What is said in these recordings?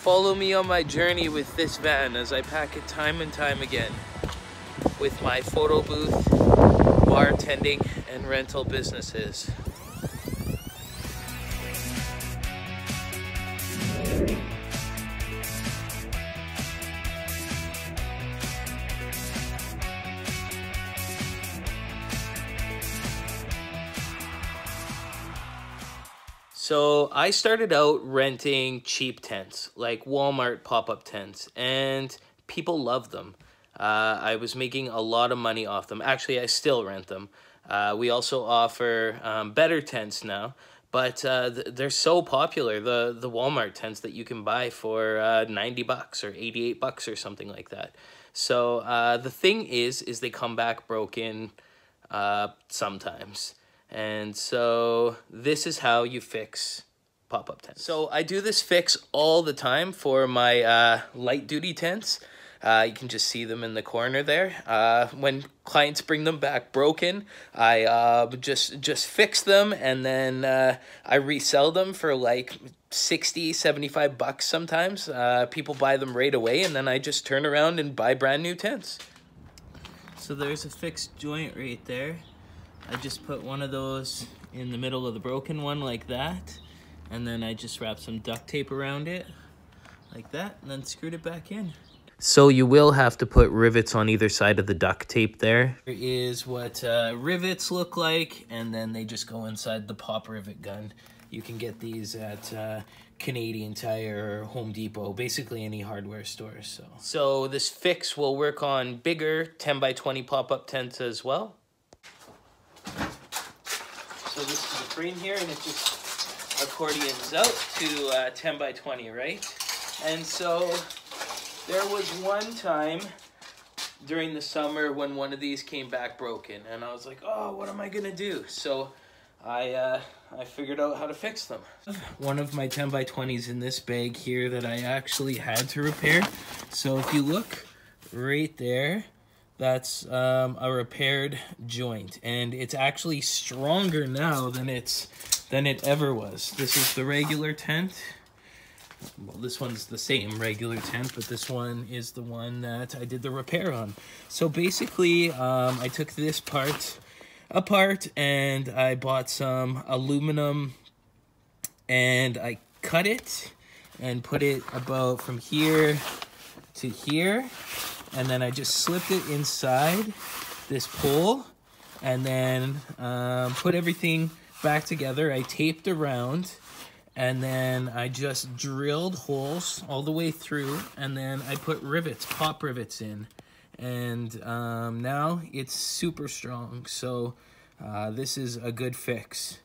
Follow me on my journey with this van as I pack it time and time again with my photo booth, bartending, and rental businesses. So I started out renting cheap tents, like Walmart pop-up tents, and people love them. I was making a lot of money off them. Actually, I still rent them. We also offer better tents now, but they're so popular, the Walmart tents that you can buy for 90 bucks or 88 bucks or something like that. So the thing is they come back broken sometimes. And so this is how you fix pop-up tents. So I do this fix all the time for my light duty tents. You can just see them in the corner there. When clients bring them back broken, I just fix them, and then I resell them for like 60, 75 bucks sometimes. People buy them right away, and then I just turn around and buy brand new tents. So there's a fixed joint right there. I just put one of those in the middle of the broken one like that, and then I just wrap some duct tape around it like that, and then screwed it back in. So you will have to put rivets on either side of the duct tape there. Here is what rivets look like, and then they just go inside the pop rivet gun. You can get these at Canadian Tire or Home Depot, basically any hardware store. So this fix will work on bigger 10 by 20 pop-up tents as well. So this is the frame here, and it just accordions out to 10 by 20, right? And so there was one time during the summer when one of these came back broken, and I was like, oh, what am I gonna do? So I figured out how to fix them. One of my 10 by 20s in this bag here that I actually had to repair. So if you look right there, that's a repaired joint, and it's actually stronger now than it ever was. This is the regular tent. Well, this one's the same regular tent, but this one is the one that I did the repair on. So basically, I took this part apart, and I bought some aluminum, and I cut it and put it about from here to here. And then I just slipped it inside this pole, and then put everything back together. I taped around, and then I just drilled holes all the way through, and then I put rivets, pop rivets in. And now it's super strong, so this is a good fix.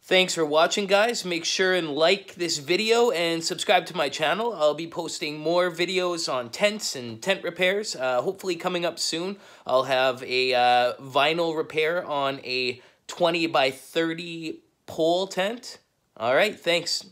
Thanks for watching, guys. Make sure and like this video and subscribe to my channel. I'll be posting more videos on tents and tent repairs. Hopefully coming up soon, I'll have a vinyl repair on a 20 by 30 pole tent. All right, thanks.